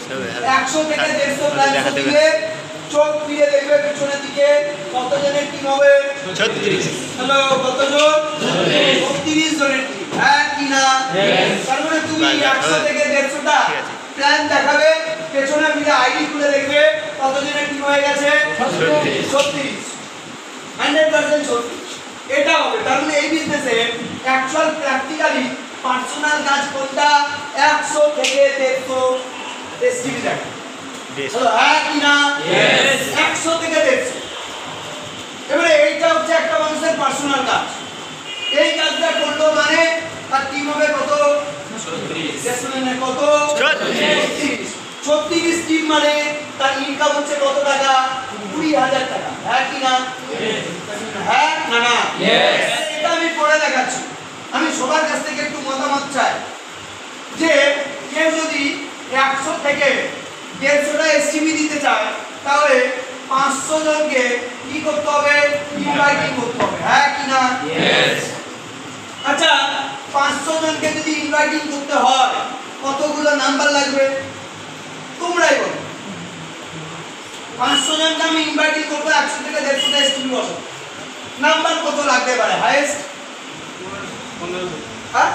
100 থেকে 150 প্লাস দিলে চোখ ফিরে দেখবে পিছনের দিকে কতজনের টিম হবে 36 হ্যালো কতজন 36 জনের টিম হ্যাঁ কি না তার মানে তুমি 100 থেকে 150 টা প্ল্যান দেখাবে পেছনে মিলে আইডি খুলে দেখবে কতজনের টিম হয়ে গেছে 36 100% 36 এটা হবে তার মানে এই বিজনেসে অ্যাকচুয়াল প্র্যাকটিক্যালি পার্সোনাল কাজ কোনটা 100 থেকে 150 এসটিভি দেখা হ্যালো হ্যাঁ কি না यस 100 থেকে 150 এবারে এইটা হচ্ছে একটা মানুষের পার্সোনাল কাজ এই কাজটা করলো মানে তার টিম হবে কত 36 সেশনে কত 36 টিম মানে তার ইনকাম হচ্ছে কত টাকা 20000 টাকা হ্যাঁ কি না হ্যাঁ না না यस এটা আমি পড়ে দেখাচ্ছি আমি সবার কাছ থেকে একটু মতামত চাই যে কেউ যদি 100 থেকে 150 টা এসটিভি দিতে চায় তাহলে 500 জনকে কি করতে হবে ইনভাইটিং করতে হবে হ্যাঁ কি না यस আচ্ছা 500 জনকে যদি ইনভাইটিং করতে হয় কতগুলো নাম্বার লাগবে তোমরাই বলো 500 জনকে আমি ইনভাইটিং করব 100 থেকে 150 টা এসটিভি বসাবো নাম্বার কত লাগতে পারে হাইয়েস্ট 1500 হ্যাঁ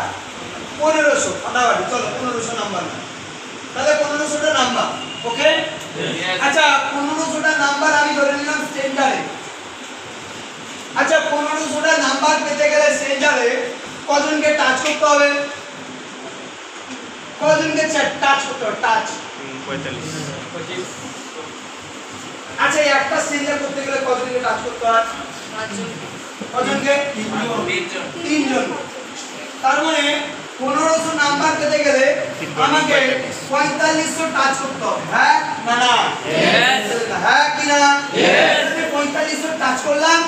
1500 ফাটাফাটি চলো 1500 নাম্বার তাহলে 1500 টা নাম্বার ওকে আচ্ছা 1500 টা নাম্বার আমি ধরে নিলাম সেন্টারে আচ্ছা 1500 টা নাম্বার পেতে গেলে সেন্টারে কজনকে টাচ করতে হবে কজনকে টাচ করতে হবে টাচ 45 আচ্ছা একটা সেন্টার করতে গেলে কজনকে টাচ করতে হয় 5 জন কজনকে 3 জন তার মানে 1500 নাম্বার পেতে গেলে আমাকে 4500 টাচ করতে হবে হ্যাঁ না না यस হ্যাঁ কি না यस 4500 টাচ করলাম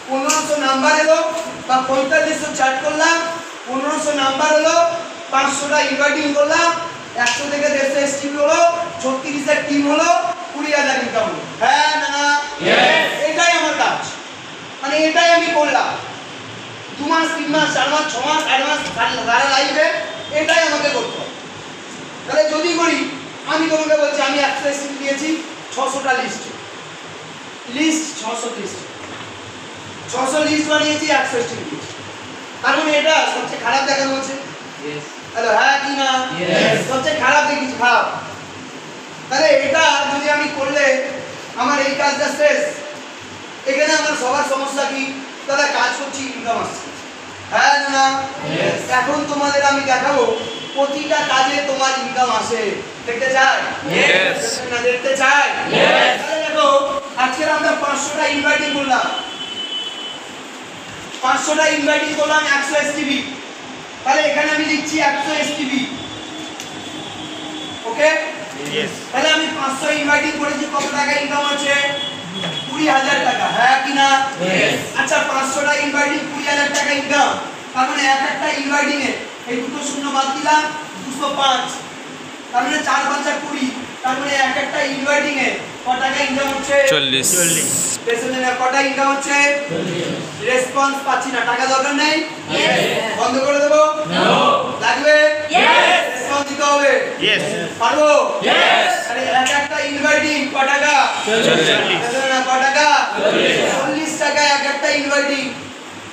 1500 নাম্বার এলো বা 4500 চ্যাট করলাম 1500 নাম্বার হলো 500 টা ইনভাইটিং করলাম 100 থেকে 150 এসটিভি হলো 36 এর টিম হলো 20000 ইনকাম হলো হ্যাঁ না না यस এটাই আমার কাজ মানে এটাই আমি করলাম 2 মাস 3 মাস 4 মাস 6 মাস 8 মাস সারা লাইফে এটাই আমাকে করতে হবে তাহলে যদি করি আমি তোমাকে বলছি আমি 100 এসটিভি দিয়েছি 600 টা লিস্ট 600 লিস্ট 600 লিস্ট বানিয়েছি 100 এসটিভি দিয়েছি তার মানে এটা সবচেয়ে খারাপ দেখানো হচ্ছে यस হ্যালো হ্যাঁ কি না यस সবচেয়ে খারাপ দেখিছি খারাপ তাহলে এটা যদি আমি করলে আমার এই কাজটা শেষ এখানে আমার সবার সমস্যা কি তাহলে কাজ করছি ইনকাম আসছে হ্যাঁ না यस এখন তোমাদের আমি দেখাবো প্রতিটা কাজে তোমার ইনকাম আসে দেখতে চাই यस না দেখতে চাই यस তাহলে দেখো আজকে আমরা 500 টা ইনভাইটিং করলাম 500 টা ইনভাইটিং করলাম 100 এসটিভি তাহলে এখানে আমি লিখছি 100 এসটিভি ওকে यस তাহলে আমি 500 ইনভাইটিং করেছি কত টাকা ইনকাম হচ্ছে 20000 টাকা হ্যাঁ কি না यस আচ্ছা 500 টা ইনভাইটিং 20000 টাকা ইনকাম তার মানে এক একটা ইনভাইটিং এ এই দুটো শূন্য বাদ দিলাম 205 তার মানে 4 5 20 তার মানে এক একটা ইনভাইটিং এ কত টাকা ইনকাম হচ্ছে 40 পেছনে কত ইনকাম হচ্ছে 40 রেসপন্স পাচ্ছি না টাকা দরকার নেই यस বন্ধ করে দেব নো লাগবে यस রেসপন্স দিতে হবে यस পারবো यस আরে এক একটা ইনভাইটিং কত টাকা 40 পেছনে কত টাকা 40 টাকা এক একটা ইনভাইটিং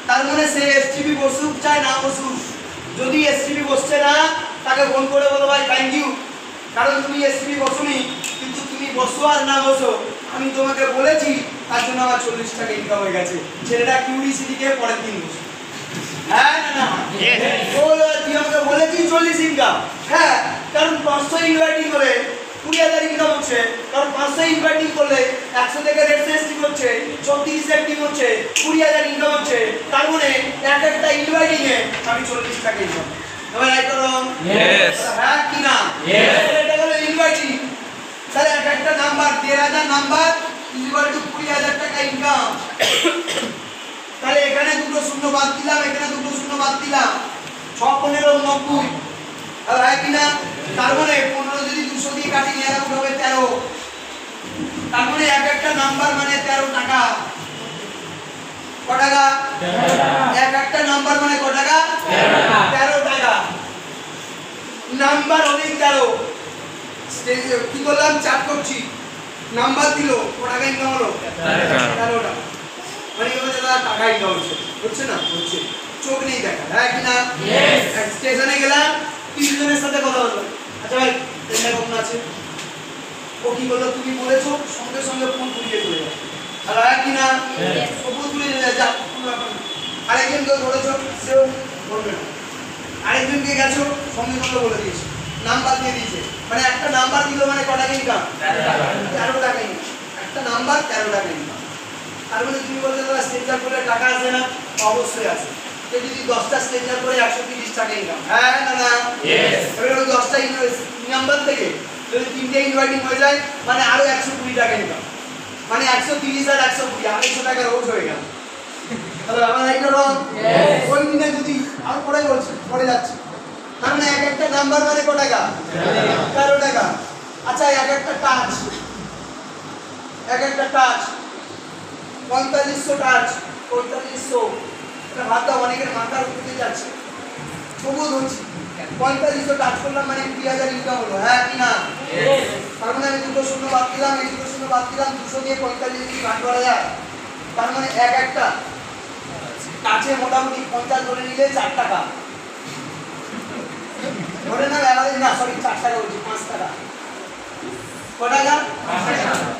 তার মানে সে এসটিভি বসুক চাই না বসুক যদি এসটিভি বসছে না তাকে ফোন করে বলো ভাই থ্যাংক ইউ কারণ তুমি এসটিভি বসুনি কিন্তু তুমি বসো আর না বসো আমি তোমাকে বলেছি তার জন্য আমার 40 টাকা ইনকাম হয়ে গেছে ছেলেটা কিউরিসিটি কে পরের দিন বসে হ্যাঁ না না ও তুই আমাকে বলেছিস 40 ইনকাম হ্যাঁ কারণ 500 ইনভাইটিং করে 20000 ইনকাম হচ্ছে কারণ 500 ইনভাইটিং করলে 100 থেকে 150 এসটিভি হচ্ছে 36 এর টিম হচ্ছে 20000 ইনকাম হচ্ছে তার মানে এক একটা ইনভাইটিং এ আমি 40 টাকা ইনকাম এবার রাইট করো यस হ্যাঁ কি না यस এটা হলো ইনভাইটিং তাহলে এক একটা নাম্বার 13000 নাম্বার ইকুয়াল টু 20000 টাকা ইনকাম তাহলে এখানে দুটো শূন্য বাদ দিলাম এখানে দুটো শূন্য বাদ দিলাম 6 15 90 আর হয় কি না তার মানে 15 যদি 200 দিয়ে কাটি নিয়ে আসলে হবে 13 তার মানে এক একটা নাম্বার মানে 13 টাকা কত টাকা 13 টাকা এক একটা নাম্বার মানে কত টাকা 13 টাকা নাম্বার হলো 13 কি করলাম, চাপ করছি, নাম্বার দিল, ক টাকা ইনকাম হলো 11টা, মানে এভাবে দাদা টাকা ইনকাম হচ্ছে না, হচ্ছে, চোখ নেই দেখা, হ্যাঁ কি না? স্টেশনে গেলাম, 3 জনের সাথে কথা বললাম, আচ্ছা ভাই ট্রেনটা কখন আছে? ও কি বললো, তুমি বলেছো, সঙ্গে সঙ্গে ফোন তুলিয়ে চলে যাবে, আর হ্যাঁ কি না? ও ফোন তুলিয়ে চলে যা, আরেকজনকে বলেছো, সেও বলবে না, আরেকজনকে গেছো, সঙ্গে সঙ্গে বলে দিয়েছে, নাম্বার দিয়ে দিয়েছে, মানে একটা নাম্বার দিল মানে ক টাকা ইনকাম? 13 টাকা ইনকাম, একটা নাম্বার 13 টাকা ইনকাম। আর মানে তুমি বলতে দাদা স্ট্রেঞ্জার করলে টাকা আসে না? অবশ্যই আসে। তো যদি 10টা স্ট্রেঞ্জার করে 130 টাকা ইনকাম, হ্যাঁ না না? এবার ওই 10টা নাম্বার থেকে যদি 3টে ইনভাইটিং হয়ে যায় মানে আরো 120 টাকা ইনকাম, মানে 130 আর 120 250 টাকা রোজ হয়ে গেল। তাহলে আমার রাইট রং? ওই দিনে যদি আর পরে বলছি, পরে যাচ্ছি, তার মানে এক একটা নাম্বার মানে কত টাকা? 13 টাকা। আচ্ছা এক একটা টাচ 4500 টাচ, 4500, এটা ভাত দাও, অনেকের মাথার উপরে যাচ্ছে, তবুও ধরছি 4500 টাচ করলাম মানে 20,000 ইনকাম হলো, হ্যাঁ কি না? তার মানে আমি 2 শূন্য বাদ দিলাম, এই 2 শূন্য বাদ দিলাম, 200 দিয়ে 45 দিয়ে ভাগ করা যায়, তার মানে এক একটা টাচে মোটামুটি 50 ধরে নিলে 4 টাকা ধরে না, অ্যাভারেজ না, সরি 4 টাকা বলছি, 5 টাকা, ক টাকা?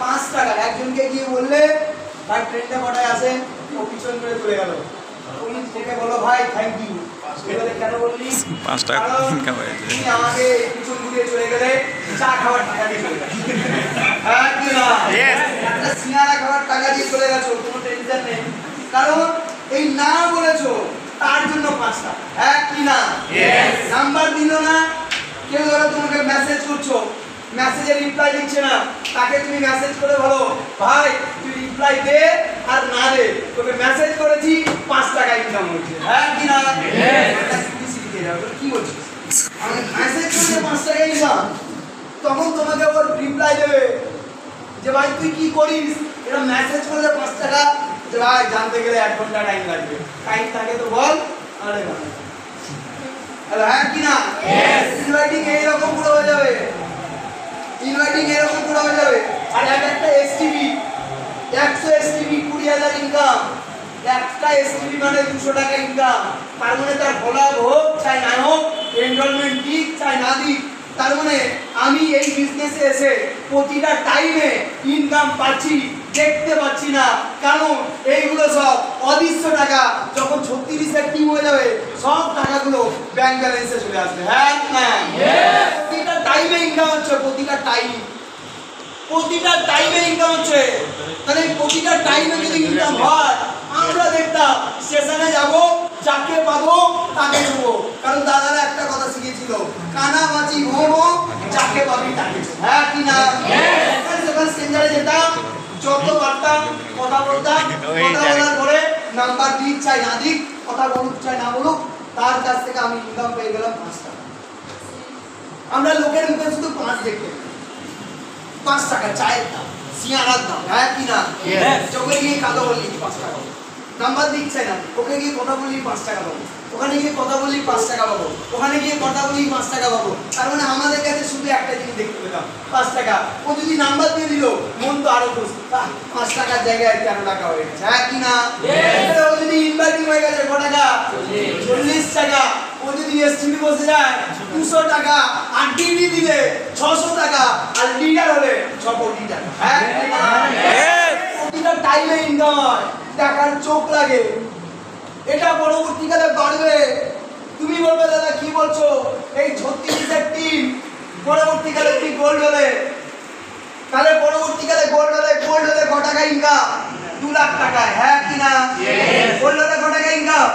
5 টাকা। একজনকে গিয়ে বললে ভাই ট্রেনটা কটায় আসে, ও পিছন করে চলে গেল, তুমি থেকে বলো ভাই থ্যাংক ইউ, বলে কেন বললি? 5 টাকা ইনকাম হয়েছে, তুমি আমাকে পিছন ঘুরিয়ে চলে গেলে চা খাওয়ার টাকা দিয়ে চলে গেলে, হ্যাঁ কি না? একটা সিঙ্গারা খাওয়ার টাকা দিয়ে চলে গেছো, কোনো টেনশন নেই, কারণ এই না বলেছো তার জন্য 5 টাকা, হ্যাঁ কি না? নাম্বার দিল না, কেউ ধরো তোমাকে মেসেজ করছো, মেসেজে রিপ্লাই দিচ্ছে না, তাকে তুমি মেসেজ করে বলো ভাই তুই রিপ্লাই দে আর না দে, তোকে মেসেজ করেছি 5 টাকা ইনকাম হচ্ছে, হ্যাঁ কি না? কি বলছিস, আমি মেসেজ করে 5 টাকা ইনকাম, তখন তোমাকে ওর রিপ্লাই দেবে যে ভাই তুই কি করিস, এটা মেসেজ করলে 5 টাকা, যে ভাই জানতে গেলে 1 ঘন্টা টাইম লাগবে, টাইম থাকে তো বল, আরে ভাই হ্যালো, হ্যাঁ কি না? ইনভাইটিং এইরকম পুরো হয়ে যাবে, ইনভাইটিং এরকম পুরো হয়ে যাবে, আর একটা এসটিভি 100 এসটিভি 20,000 ইনকাম, একটা এসটিভি মানে 200 টাকা ইনকাম, তার মানে তার ফলোআপ হোক চাই না হোক, এনরোলমেন্ট দিক চাই না দিক, তার মানে আমি এই বিজনেসে এসে প্রতিটা টাইমে ইনকাম পাচ্ছি, দেখতে পাচ্ছি না, কারণ এইগুলো সব অদৃশ্য টাকা, যখন 36-এর টিম হয়ে যাবে সব টাকাগুলো ব্যাংক ব্যালেন্সে চলে আসবে, হ্যাঁ না? প্রতিটা টাইমে ইনকাম হচ্ছে, প্রতিটা টাইমে ইনকাম হচ্ছে, তাহলে প্রতিটা টাইমে যদি ইনকাম হয়, আমরা দেখতাম স্টেশনে যাব, যাকে পাবো তাকে নেবো, কারণ দাদারা একটা কথা শিখিয়েছিল, কানামাছি ঘুমো, যাকে পাবি তাকে, হ্যাঁ কি না? যখন স্টেশনে যেতাম, যত পারতাম কথা বলতাম, কথা বলার পরে নাম্বার দিক চাই না দিক, কথা বলুক চাই না বলুক, তার কাছ থেকে আমি ইনকাম পেয়ে গেলাম 5 টাকা। আমরা লোকের মুখে শুধু 5 দেখতে, 5 টাকা চায়ের দাম, সিঙ্গারার দাম, হ্যাঁ কি না? চোখে গিয়ে কথা বললি 5 টাকা পাবো, নাম্বার দিচ্ছে না, ওকে গিয়ে কথা বললি 5 টাকা পাবো, ওখানে গিয়ে কথা বললি 5 টাকা পাবো, ওখানে গিয়ে কথা বললি 5 টাকা পাবো, তার মানে আমাদের কাছে শুধু একটা জিনিস দেখতে পেলাম 5 টাকা। ও যদি নাম্বার দিয়ে দিল, মন তো আরো খুশি, 5 টাকার জায়গায় 13 টাকা হয়ে গেছে, হ্যাঁ কি না? ও যদি ইনভাইটিং হয়ে গেছে ক টাকা? 40 টাকা। ও যদি এসটিভি বসে যায় 200 টাকা, আর টিভি দিলে 600 টাকা, আর লিডার হলে 6 কোটি টাকা, হ্যাঁ কি না? প্রতিটা টাইমে ইনকাম হয়, টাকার চোখ লাগে, এটা পরবর্তীকালে বাড়বে। তুমি বলবে দাদা কি বলছো, এই 36-এর টিম পরবর্তীকালে তুমি গোল্ড হলে, তাহলে পরবর্তীকালে গোল্ড হলে ক টাকা ইনকাম? 2 লাখ টাকা, হ্যাঁ কি না? গোল্ড হলে ক টাকা ইনকাম?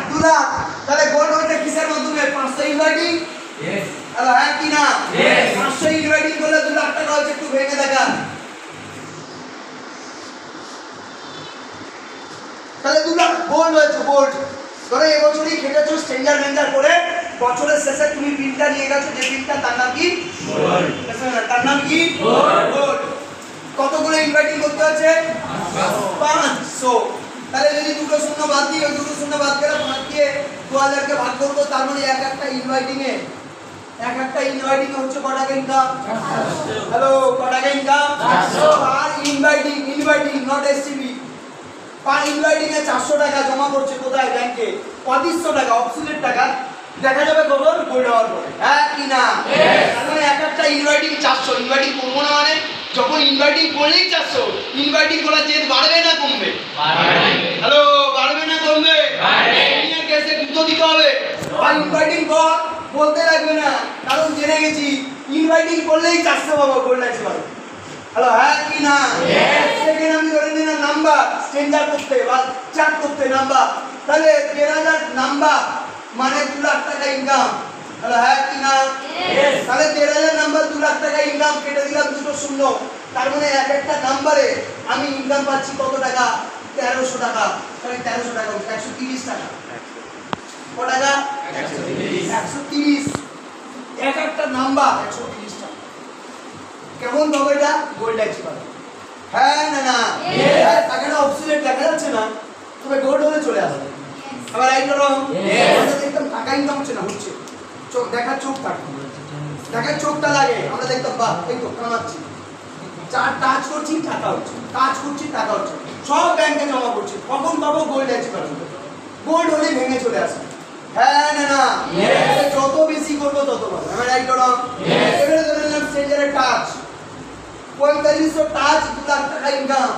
2 লাখ। তাহলে গোল্ড হইতে কিসের মাধ্যমে? 500 ইনভাইটিং, হ্যাঁ কি না? 500 ইনভাইটিং করলে 2 লাখ টাকা হচ্ছে, একটু ভেঙে দেখা, তাহলে 2 লাখ গোল্ড হয়েছে, গোল্ড। ধরো এবছরই খেটেছো স্ট্রেঞ্জার করে, বছরের শেষে তুমি বিলটা নিয়ে গেছো, যে বিলটা তার নাম কি? তার নাম কি? গোল্ড। কতগুলো ইনভাইটিং করতে হচ্ছে? 500। তাহলে যদি 2 শূন্য বাদ দিই, ওই 2 শূন্য বাদ গেলে 5 দিয়ে 2000 কে ভাগ করবো, তার মানে এক একটা ইনভাইটিং এ এক একটা ইনভাইটিং হচ্ছে ক টাকা ইনকাম? হ্যালো, ক টাকা ইনকাম? 400 আর ইনভাইটিং নট এসটিভি। পার ইনভাইটিং এ 400 টাকা জমা করছে কোথায়? ব্যাংকে। 2500 টাকা অবসলিউট টাকা দেখা যাবে কখন? গোল্ড হওয়ার পরে। হ্যাঁ কি না? তাহলে এক একটা ইনভাইটিং 400। ইনভাইটিং করবো না মানে যখন ইনভাইটিং করলেই 400। ইনভাইটিং করার জেদ বাড়বে না কমবে? বাড়বে। হ্যালো, বাড়বে না কমবে? বাড়বে। নিয়ে কেসে গুরুত্ব দিতে হবে। আর ইনভাইটিং কর বলতে লাগবে না, কারণ জেনে গেছি ইনভাইটিং করলেই 400 পাবো গোল্ড আছে পাবো। হ্যালো, হ্যাঁ কি না? সেকেন্ড আমি ধরে নিলাম নাম্বার চেঞ্জার করতে বা চ্যাট করতে নাম্বার, তাহলে 13,000 নাম্বার মানে 2 লাখ টাকা ইনকাম। হ্যালো, হ্যাঁ কি না? তাহলে 13,000 নাম্বার 2 লাখ টাকা ইনকাম, কেটে দিলাম দুটো শূন্য, তার মানে এক একটা নাম্বারে আমি ইনকাম পাচ্ছি কত টাকা? 1300 টাকা। তাহলে 1300 টাকা 130 টাকা। কত টাকা? 130। এক একটা নাম্বার 130 টাকা। কেমন পাবো এটা? গোল্ড আছে পাবো। হ্যাঁ না না? টাকাটা অবসলিউট দেখা যাচ্ছে না, তবে গোল্ড হলে চলে আসবে। আবার রাইট করো। আমরা দেখতাম টাকা ইনকাম হচ্ছে না, হচ্ছে। চোখ দেখার চোখ থাকে, দেখার চোখটা লাগে, আমরা দেখতাম বাহ এই তো কামাচ্ছি, চার টাচ করছি টাকা হচ্ছে, কাজ করছি টাকা হচ্ছে, সব ব্যাংকে জমা করছি। কখন পাবো? গোল্ড আছে পাবো। গোল্ড হলে ভেঙে চলে আসে। হ্যাঁ না না? যত বেশি করবো তত পাবো। আমরা রাইট করো। এবারে ধরে নিলাম স্ট্রেঞ্জারের টাচ 4500 টাচ 2 লাখ টাকা ইনকাম।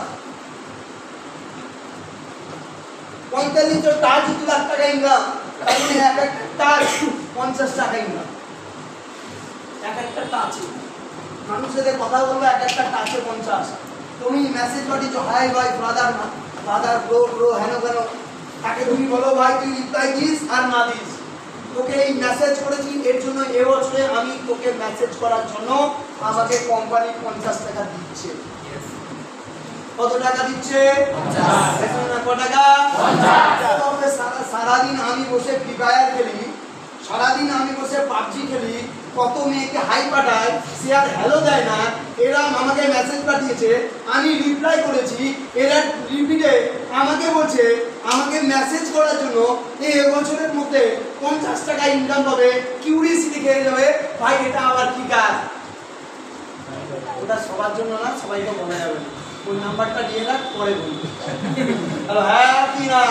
4500 টাচ 2 লাখ টাকা ইনকাম, তার মানে এক একটা টাচ 50 টাকা ইনকাম। এক একটা টাচ মানুষের সাথে কথা বলবো, এক একটা টাচে 50। তুমি মেসেজ পাঠিয়েছো হাই ভাই ব্রাদার ব্রো হেন কেন, তাকে তুমি বলো ভাই তুই রিপ্লাই দিস আর না দিস, তোকে এই মেসেজ করেছি এর জন্য এবছরে আমি তোকে মেসেজ করার জন্য আমাকে কোম্পানি 50 টাকা দিচ্ছে। কত টাকা দিচ্ছে? 50। কত টাকা? 50। সারাদিন আমি বসে ফ্রি ফায়ার খেলি, সারাদিন আমি বসে পাবজি খেলি, কত মেয়েকে হাই পাঠায়, সে আর হ্যালো দেয় না, এরা আমাকে মেসেজ পাঠিয়েছে, আমি রিপ্লাই করেছি, এরা রিপিটে আমাকে বলছে আমাকে মেসেজ করার জন্য এই এবছরের মধ্যে 50 টাকা ইনকাম পাবে। কিউরিয়াসিটি খেয়ে যাবে ভাই এটা আবার কি কাজ? ওটা সবার জন্য না, সবাইকে বলা যাবে না। ওই নাম্বারটা দিয়ে রাখ, পরে বলবো। হ্যালো, হ্যাঁ কি না?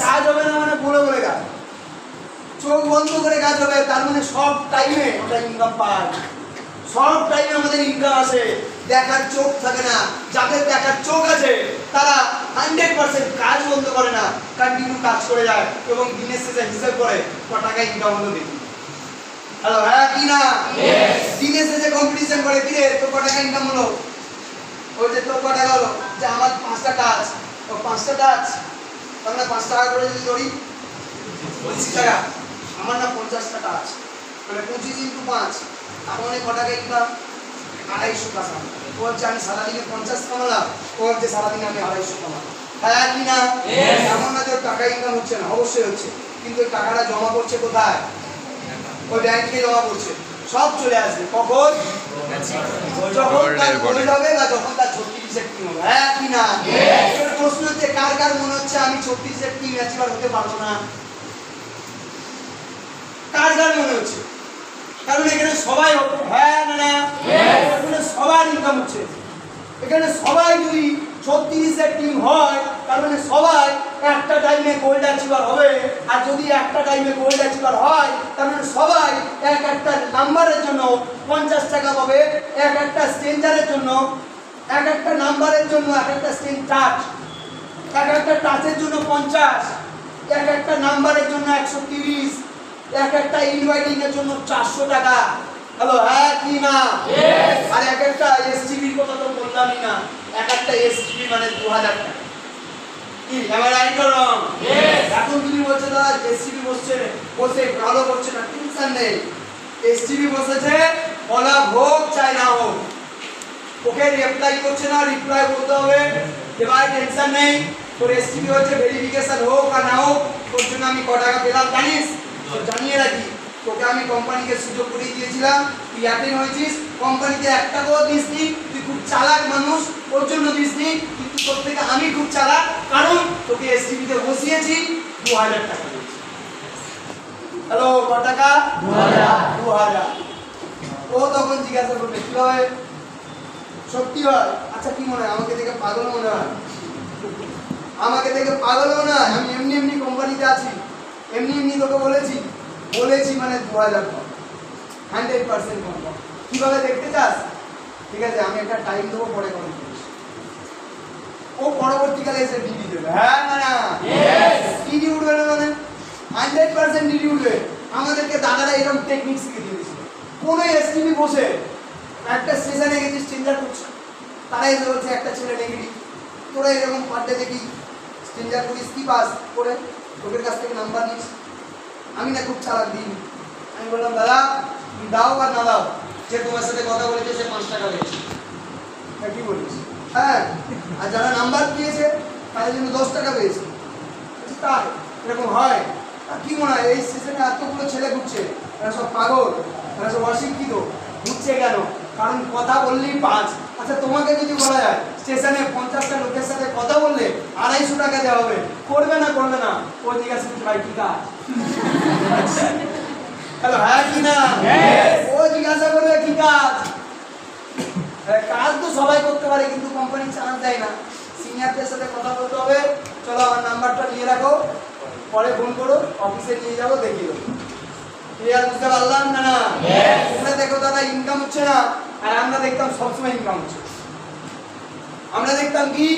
কাজ হবে না মানে বলে বলে কাজ, চোখ বন্ধ করে কাজ হবে, তার মানে সব টাইমে আমরা ইনকাম পাই, সব টাইমে আমাদের ইনকাম আসে। দেখার চোখ থাকে না, যাদের দেখার চোখ আছে তারা 100% কাজ বন্ধ করে না, কন্টিনিউ কাজ করে যায় এবং দিনের শেষে হিসাব করে কত টাকা ইনকাম হলো দেখি। হ্যালো, হ্যাঁ কি না? দিনের শেষে কম্পিটিশন করে, কি রে তোর কত টাকা ইনকাম হলো? ওই যে তোর কত টাকা হলো, যে আমার 5টা টাচ, ও 5টা টাচ, তাহলে 5 টাকা করে যদি ধরি 25 টাকা, আমার না 50টা টাচ, মানে 25 × 5, তার মানে কত টাকা ইনকাম? 250 টাকা। ও হচ্ছে আমি সারাদিনে 50 কামালাম, ও হচ্ছে সারাদিনে আমি 250 কামালাম। হ্যাঁ কি না? এমন না যে টাকা ইনকাম হচ্ছে না, অবশ্যই হচ্ছে, কিন্তু ওই টাকাটা জমা করছে কোথায়? ওই ব্যাংকে জমা করছে। সব চলে আসবে কখন? যখন তার গোল্ড হবে বা যখন তার 36 টিম হবে। হ্যাঁ কি না? এর প্রশ্ন হচ্ছে কার কার মনে হচ্ছে আমি 36 টিম অ্যাচিভার হতে পারবো না? কার কার মনে হচ্ছে? কারণ এখানে সবাই হবে। হ্যাঁ না না? এখানে সবার ইনকাম হচ্ছে, এখানে সবাই যদি 36 টিম হয় তার মানে সবাই একটা টাইমে গোল্ড অ্যাচিভার হবে। আর যদি একটা টাইমে গোল্ড অ্যাচিভার হয় তার মানে সবাই এক একটা নাম্বারের জন্য 50 টাকা পাবে, এক একটা স্ট্রেঞ্জারের জন্য, এক একটা নাম্বারের জন্য, এক একটা স্ট্রেঞ্জ টাচ, এক একটা টাচের জন্য 50, এক একটা নাম্বারের জন্য 130, এক একটা ইনভাইটিং এর জন্য 400 টাকা। হ্যালো, হ্যাঁ কি না? আর এক একটা এসটিভির কথা তো বললামই না, এক একটা এসটিভি মানে 2000 টাকা। কি আমার রাইট করো? এখন তুমি বলছো দাদা এসটিভি বসে ভালো করছে না, টেনশন নেই, এসটিভি বসেছে বলা হোক চাই না হোক, ওকে রিপ্লাই করছে না, রিপ্লাই বলতে হবে যে ভাই টেনশন নেই, তোর এসটিভি হচ্ছে ভেরিফিকেশন হোক আর না হোক, তোর জন্য আমি ক টাকা পেলাম জানিস? তো জানিয়ে রাখি, তোকে আমি কোম্পানিকে সুযোগ করে দিয়েছিলাম, তুই অ্যাটেন্ড হয়েছিস, কোম্পানিতে 1 টাকাও দিসনি, তুই খুব চালাক মানুষ ওর জন্য দিসনি, কিন্তু তোর থেকে আমি খুব চালাক, কারণ তোকে এসটিভিতে বসিয়েছি 2000 টাকা দিয়েছি। হ্যালো কত টাকা 2000 ও তখন জিজ্ঞাসা করবে কি হয় সত্যি হয় আচ্ছা কি মনে হয় আমাকে দেখে পাগল মনে হয় আমাকে দেখে পাগল মনে হয় আমি এমনি এমনি কোম্পানিতে আছি এমনি এমনি তোকে বলেছি মানে 2000 কম 100% কম কিভাবে দেখতে চাস ঠিক আছে আমি একটা টাইম দেবো পরে কল করিস ও পরবর্তীকালে এসে ডিডি দেবে হ্যাঁ না না ডিডি উঠবে না মানে 100% ডিডি উঠবে আমাদেরকে দাদারা এরকম টেকনিক শিখিয়ে দিয়েছিল কোনো এসটিভি বসে একটা স্টেশনে গেছিস চেঞ্জার করছে তারা এসে বলছে একটা ছেলে নেগেটিভ তোরা এরকম পার্টে দেখি চেঞ্জার করিস কি পাস করে তোদের কাছ থেকে নাম্বার নিস আমি না খুব চালাক দিই আমি বললাম দাদা তুমি দাও বা না দাও যে তোমার সাথে কথা বলেছে সে 5 টাকা পেয়েছে কি বলিস হ্যাঁ আর যারা নাম্বার দিয়েছে তাদের জন্য 10 টাকা পেয়েছে তাই এরকম হয় আর কি মনে হয় এই স্টেশনে এতগুলো ছেলে ঘুরছে এরা সব পাগল এরা সব অশিক্ষিত ঘুরছে কেন কারণ কথা বললেই 5 আচ্ছা তোমাকে যদি বলা যায় স্টেশনে 50টা লোকের সাথে কথা বললে 250 টাকা দেওয়া হবে করবে না ও জিজ্ঞাসা করছে ভাই কি কাজ হ্যালো হ্যাঁ কি না ও জিজ্ঞাসা করবে কি কাজ কাজ তো সবাই করতে পারে কিন্তু কোম্পানি চান্স দেয় না সিনিয়রদের সাথে কথা বলতে হবে চলো আমার নাম্বারটা নিয়ে রাখো পরে ফোন করো অফিসে নিয়ে যাবো দেখিও ক্লিয়ার বুঝতে পারলাম না না তোমরা দেখো দাদা ইনকাম হচ্ছে না আর আমরা দেখতাম সবসময় ইনকাম হচ্ছে আমরা দেখতাম কি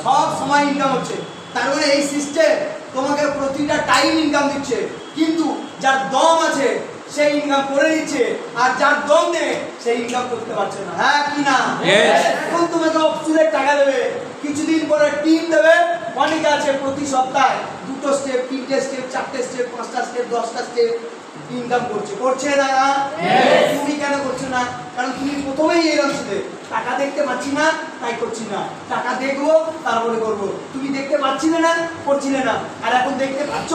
সব সময় ইনকাম হচ্ছে তার মানে এই সিস্টেম তোমাকে প্রতিটা টাইম ইনকাম দিচ্ছে কিন্তু যার দম আছে সেই ইনকাম করে নিচ্ছে আর যার দম নেই সেই ইনকাম করতে পারছে না হ্যাঁ কি না এখন তোমাকে অফিসের টাকা দেবে কিছুদিন পরে টিম দেবে অনেকে আছে প্রতি সপ্তাহে 2টো স্টেপ 3টে স্টেপ 4টে স্টেপ 5টা স্টেপ 10টা স্টেপ ইনকাম করছে না তুমি কেন করছো না কারণ তুমি প্রথমেই এরকম ছিলে টাকা দেখতে পাচ্ছি না তাই করছি না টাকা দেখবো তারপরে করবো তুমি দেখতে পাচ্ছিলে না করছিলে না আর এখন দেখতে পাচ্ছ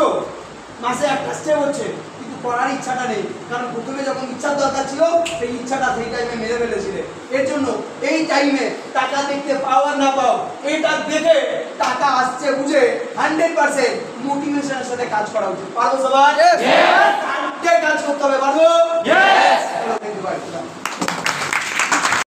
মাসে একটা স্টেপ হচ্ছে কিন্তু করার ইচ্ছাটা নেই কারণ প্রথমে যখন ইচ্ছার দরকার ছিল সেই ইচ্ছাটা সেই টাইমে মেরে ফেলেছিলে এর জন্য এই টাইমে টাকা দেখতে পাও আর না পাও এটা দেখে টাকা আসছে বুঝে 100% মোটিভেশনের সাথে কাজ করা উচিত পারবো সবাই কাজ করতে হবে পারবো